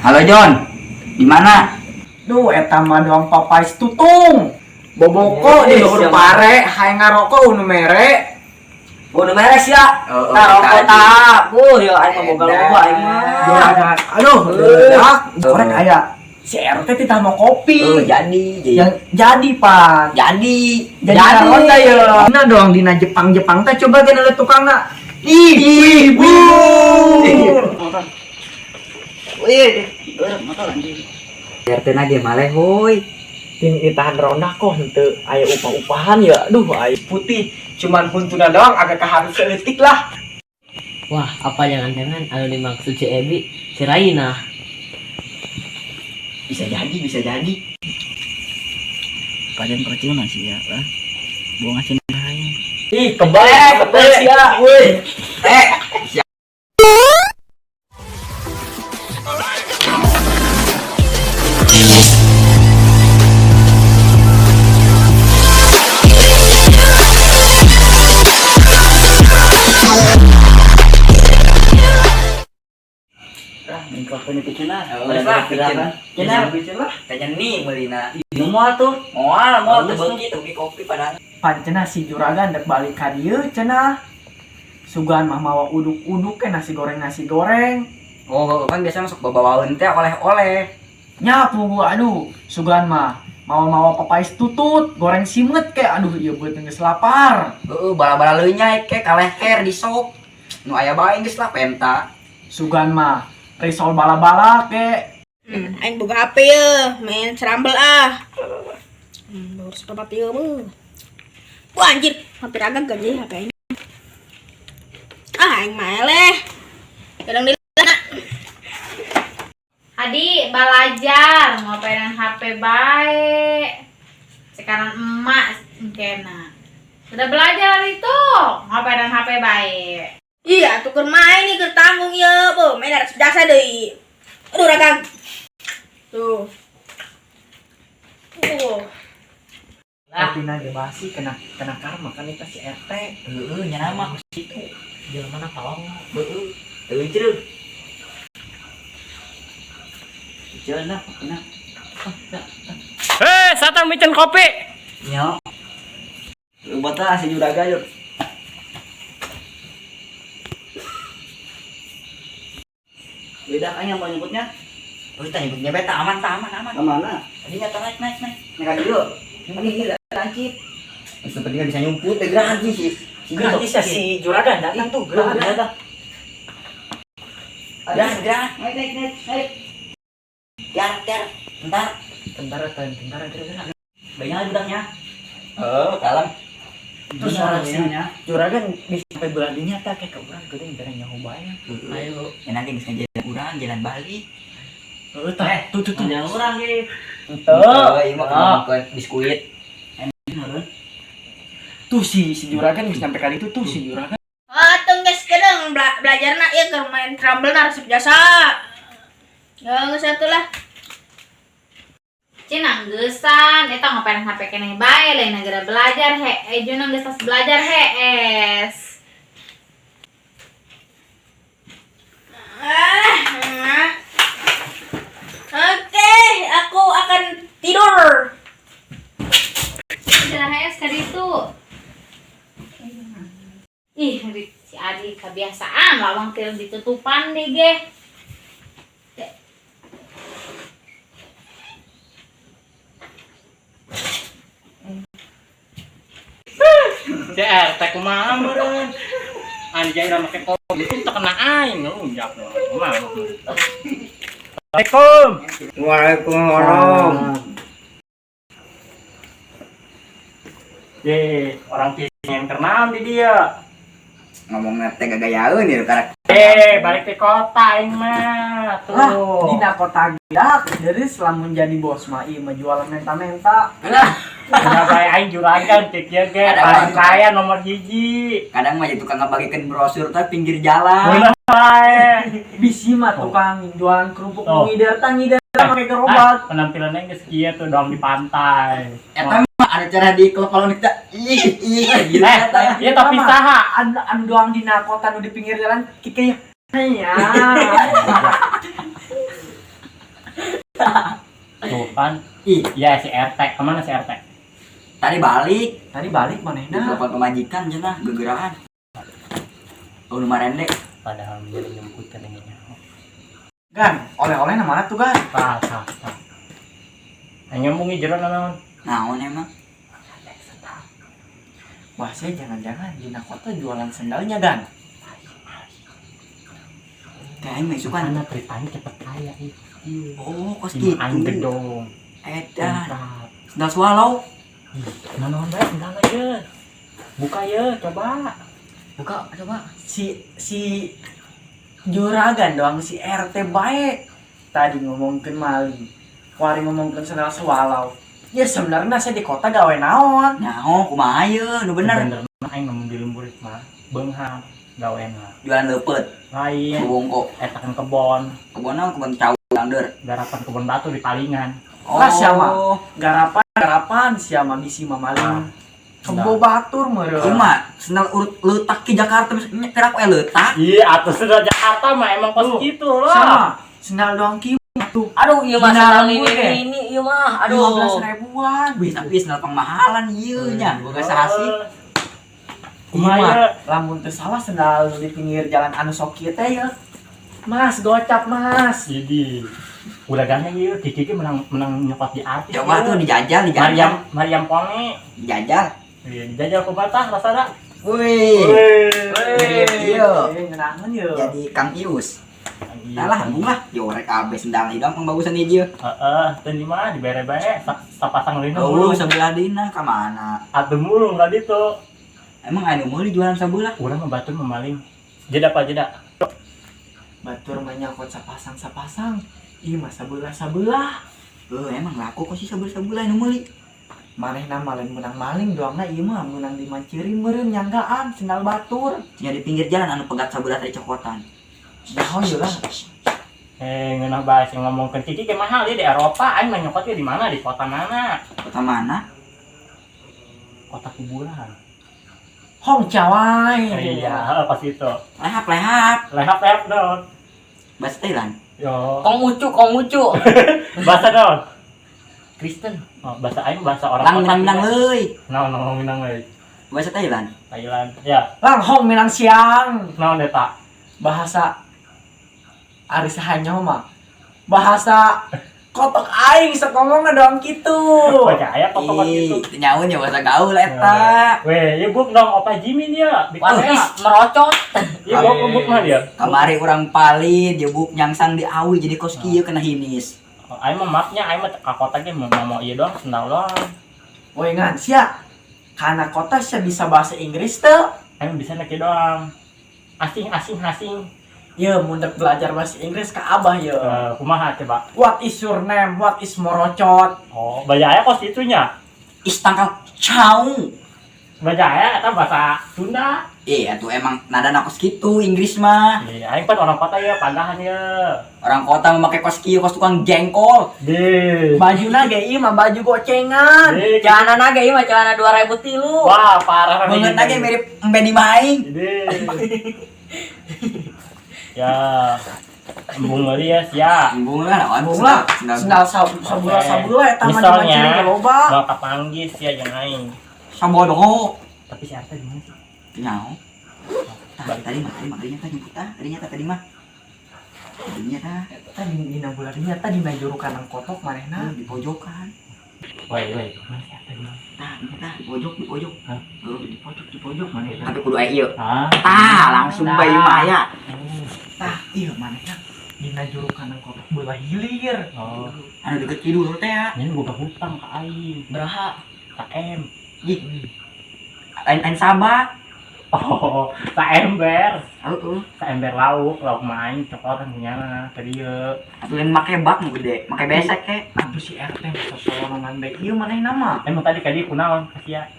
Halo John, di mana? Duh, eta mah doang papais tutung. Boboko di luhur pare, hayang ngaroko unu mere. Unu meres ya. Rokok tak. Ya aing mah boga loba aing mah. Aduh, dak. Korek aya. Si RT titah mau kopi. Jadi. Yang jadi, Pak. Jadi. Naon da ya. Dina doang dina Jepang-Jepang teh coba geuna le tukangna. Ibu. Wih, motor anjing. RT nage maleh heuy. Ting itahan ronda kok henteu aya upah-upahan ya. Aduh, aya putih. Cuman huntuna doang agak keharus seeutik lah. Wah, apa jangan-jangan anu dimaksud si Ebi, si Raina? Bisa jadi. Padahal percuma sih ya, lah. Buang asin bahaya. Ih, kebal sia, weuy. Mikrofon itu cenah. Lah, Cenah. Tanya nih meulina. Ieu moal tuh. Moal teu beungi teu kopi padahal. Pancena si juragan dek balik ka dieu cenah. Sugan mah mawa uduk-uduk ke nasi goreng. Oh, kan biasa masuk bawaeun teh oleh-oleh. Nyapu gua aduh, sugan mah mawa papais tutut, goreng simet ke aduh ieu beut geus lapar. Heeh, bala-bala leunyai ke kaleh ker di sop. Nu aya bae geus lah penta. Sugan mah risol bala-bala ke. Aing boga HP ya, main serambel ah. Baru sepapat ieu meuh. Wah anjir, hampir agak ganjil HP aing. Aing mah eleh. Kadang dilana. Adi, belajar ngapain HP baik. Sekarang emak kena. Sudah belajar itu ngapain HP baik. Iya, tuker main nih tanggung ya, bu. Main harus jasa deui. Aduh ragang. Tuh. Tapi nage basi kena karma kan eta si RT. Heeh, nya nama ku situ. Jelema mana kalong? Heeh. Teuing ceureuh. Cenah, kena. Satang micen kopi. Nya. Lu bata si juraga yuk. Beda kan yang mau nyebutnya? Oh, kita nyebutnya beta aman. Kemana? Tadi nyata naik. Naik dulu. Ini lancip. Sepertinya bisa nyumput, gratis sih. Gratis ya si juragan datang tuh gratis. Ada. Naik. Tiar. Tentara kira-kira. Banyak lagi budaknya. Oh, kalem. Terus orangnya juragan bisa sampai beladinya tak kayak urang geuning bareng nyaho bae. Ayo, ya nanti geus ngajalan urang jalan balik. Heuh tah, tuh. Jalan urang ge. Tuh. Ieu mah ke biskuit. Tuh si juragan bisa sampai kali itu tuh si juragan. Atuh geus kedeng belajarna ieu keur main serambel na resep jasa. Ya geus atuh lah. Cina gesan, eta ngapain HP kene bae lain negara belajar he. Juna geus tas belajar he es. Oke, aku akan tidur. Udah es ka ditu. Ih, si Adi kebiasaan lawang keur ditutupan deh ge. CR, tak kumaha meureun. Anjay udah make kopi itu terkena aing ngelunjak. Kumaha? Assalamualaikum. Waalaikumsalam. Orang pisang yang terkenal di dia. Ngomongnya teh gagayaeun ieu karak. Balik ke kota aing mah. Lah, Tuh. dina kota gidak. Jadi selama menjadi bos mah ieu mah jualan menta-menta. Udah bae aing juragan cek ye ge. Paling kaya nomor 1. Kadang mah jadi tukang ngabagikeun brosur teh pinggir jalan. Ulah bae. Bisi mah tukang jualan kerupuk Oh. ngider make gerobak. Penampilannya geus kieu tuh dong di pantai. Eta mah ada cara di kalau kita gitu eta. Ieu tapi saha? Anu doang dina kota nu di pinggir jalan kikeuy. Ya. Tuh kan. Ih, ya si RT. Kemana si RT? Tadi balik. Tadi balik manehna. Telepon pemajikan cenah gegerahan. Oh, nu marendek. Padahal dia nyemput katanya. Gan, oleh-oleh mana tuh, Gan? Tah. Hanya mungi jero naon. Naon emang? Wah, saya jangan-jangan dina kota jualan sendalnya, Gan. Kayak aing suka. Karena ceritanya cepet kaya itu. Oh, kos Si gitu. Aing gedong. Edan. Mantap. Sendal swallow. Naon bae sendal aja. Buka ya, coba. Buka coba. Si juragan doang si RT baik. Tadi ngomongkeun maling. Wari ngomongkeun sendal swallow. Ya sebenarnya saya di kota gawe naon. Nyaho kumaha ieu nu bener. Bener aing ngomong di lembur mah beunghang gaweana. Jualan leupeut. Lain Bongko. eta kan kebon, Kebon naon kebon cau under. garapan kebon batu di Palingan. Lah siapa? Garapan siapa bisi mah maling. Kebo batur meureun. Ieu mah sendal urut leutak ke Jakarta kira aku leutak. Iya, atuh sudah Jakarta mah emang kos Tuh, gitu loh. Sama. Sendal doang kieu tuh. Aduh, iya mah Gina sandal gue. ini iya mah. Aduh. 15 ribuan. Wih, tapi sendal pangmahalan ieu nya, boga sahasi. Kumaha? Lamun teu salah sendal nu di pinggir jalan anu sok kieu teh ya. Mas, gocap Mas. Jadi udah ganteng ieu, Kiki menang nyokot di artis. Coba tuh dijajal. Mariam Pone. Dijajal. Iya, dijajal ku batah rasana. Wih. Iya. Ngeunangeun ye. Jadi Kang Ius. Iya. Nah lah, embung lah. Jorek kabeh sendal hidup pangbagusan ieu. Heeh, teu di mana di bere-bere sapasang leuwih Oh, mulung. sebelah dina ka mana? Atuh mulung ka ditu. Emang anu meuli jualan sabelah? Urang mah batur memaling. Jeda apa jeda? Batur mah nyangkot sapasang. Ih mah sabelah. Emang laku kok sih sabelah anu meuli. Manehna malen menang maling doangna ieu mah menang di Manciri meureun nyanggaan sendal batur. Nya di pinggir jalan anu pegat sabelah teh cokotan. Nyaho ieu lah. Ngeunah bahas yang ngomongkeun Kiki ge mahal ieu di Eropa, aing mah nyokotnya di mana? Di kota mana? Kota mana? Kota kuburan. Hong Cawai. Iya, pas itu. Lehap dong. Bahasa Thailand. Yo. Kong ucu. Bahasa dong. Kristen. Oh, bahasa aing bahasa orang Lang leuy. Naon minang euy. Bahasa Thailand. Thailand. Ya, Lang Hong Minang Siang. naon eta? Bahasa ari sahanyo mah. Bahasa kotok aing sok ngomongna doang kitu. Percaya kok gitu. Ih, nyawa nya bahasa gaul eta. Weh, ieu buk dong opa Jimin ya. Di Wanis Korea. merocot. Iya, buk mah dia. Kamari urang palid, jebuk nyangsang di awi jadi kos kieu kena hinis. Aing mah maafnya aing mah ka kota ge mau ieu doang sendal doang. Woi ngan sia. Kana kota sia bisa bahasa Inggris teu? Aing bisa nek doang. Asing. Ye mundek belajar bahasa Inggris ka Abah ye. Kumaha coba? What is your name? What is morocot? Oh, bajaya kos itunya. Istangkal cau. Bajaya eta bahasa Sunda. Atuh emang nadana kos kitu Inggris mah. Iya, aing kan orang kota ya, padahan ya. Orang kota memakai kos kieu kos tukang jengkol. Deh. Bajuna ge ieu mah baju gocengan. Celana naga ieu mah celana 2003. Wah, parah Banget lagi mirip embe di maing. Deh. Ya. Embung meuli ya sia. Embung lah naon. Embung lah. Sendal sabula eta mah di Manciri ge loba. Mau kapanggih sia jeung aing. Sabodoh. Tapi si Arta di mana sih? Nyao. Tadi mah nyebut tadi mah. Tadinya tah Tadi dina bularinya tadi na jurukan nang kotok manehna. di pojokan. Woi, mana si Arta di mana? Di pojok. Hah? Di pojok mana itu? Tapi kudu aya ieu. Ah. Langsung bae mah ya. Tah ieu manehna dina jurukan nang kotok belah hilir. Oh, Anu deket kidul teh ya. ini boga hutang ka aing. Beraha? KM. Ih. Lain Sabah. Oh, ka ember. Heeh. Ka ember lauk main cokotan punyana tadi ye. Atuh lain make bak nu gede, make besek ke. Atuh si RT sosolonan bae ieu manehna mah. Emang tadi kadi kunaon kasia.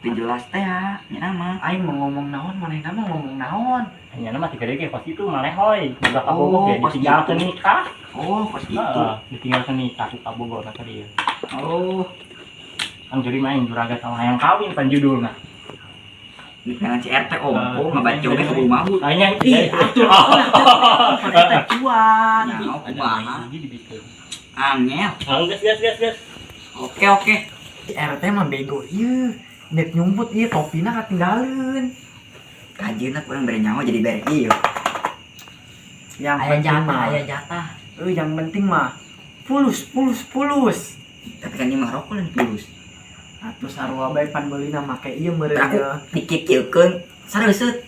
Teu jelas teh ya, nya nama. Aing mau ngomong naon manehna mah ngomong naon. Hanya nama tiga dege kos itu malehoy. Boga ka Oh, Bogor ya kos ditinggal itu. ke nikah. Oh, kos itu. Heeh, ditinggal ke nikah ka Bogor tadi ye. Oh, Kan jadi main juragan sama yang kawin pan judulna. dengan si RT oh ngebaca oge ke rumah bu. Hanya Ih, atuh manehna cuan. Nah, kumaha? Ini dibikin. Angel. Gas. Oke. Si RT mah bego ieu. Nek nyumput ieu topina katinggalin. Kajeuna kurang bere nyawa jadi bere ieu. Yang Aya penting jatah, mah, aya jatah. yang penting mah pulus. Tapi kan ini mah rokok lain pulus. Atuh sarua bae pan beulina make ieu Aku meureun. dikikilkeun sareuseut.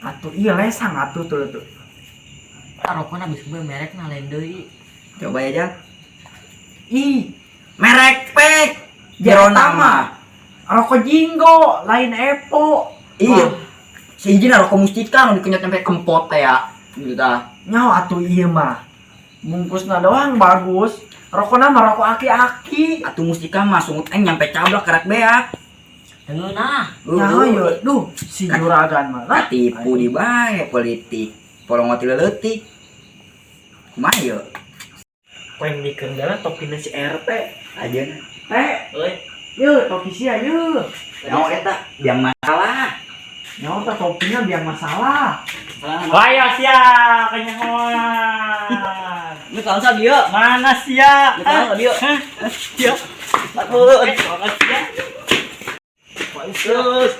Atuh ieu lesang atuh tuh. Rokokna bisa gue merekna lain deui. Coba ya, Jang. Ih, Merek pek. Jero Jerona mah. nama. Rokok Jinggo, lain Epo. Iya. Si hiji rokok mustika nu dikenyot sampai kempot teh ya. Gitu tah. Nyaho atuh ieu mah. Bungkusna doang bagus. Rokokna mah rokok aki-aki. Atuh mustika mah sungut aing nyampe cablak karak beak. Teu nah. Nyaho ieu, duh, si juragan mah. Lah, Katipu di bae politik. Polong ti leutik. Kumaha ieu? Poeng dikeunggala topina si RT. Ajeuna. Teh, Euy. yeuh topi sia yeuh. Nyaho eta biang masalah. Nyaho teh topinya biar masalah. Ayo sia kenyahoan. Lu kaon sa dieu. Mana sia? Lu kaon dieu. Sia. Aduh. Sia. Terus.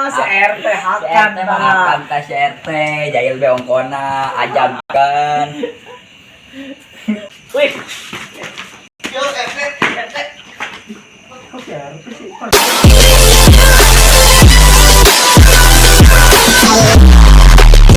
Si RT hakan RT mah Makan ka si RT, jail beongkona, ajabkan. Wih,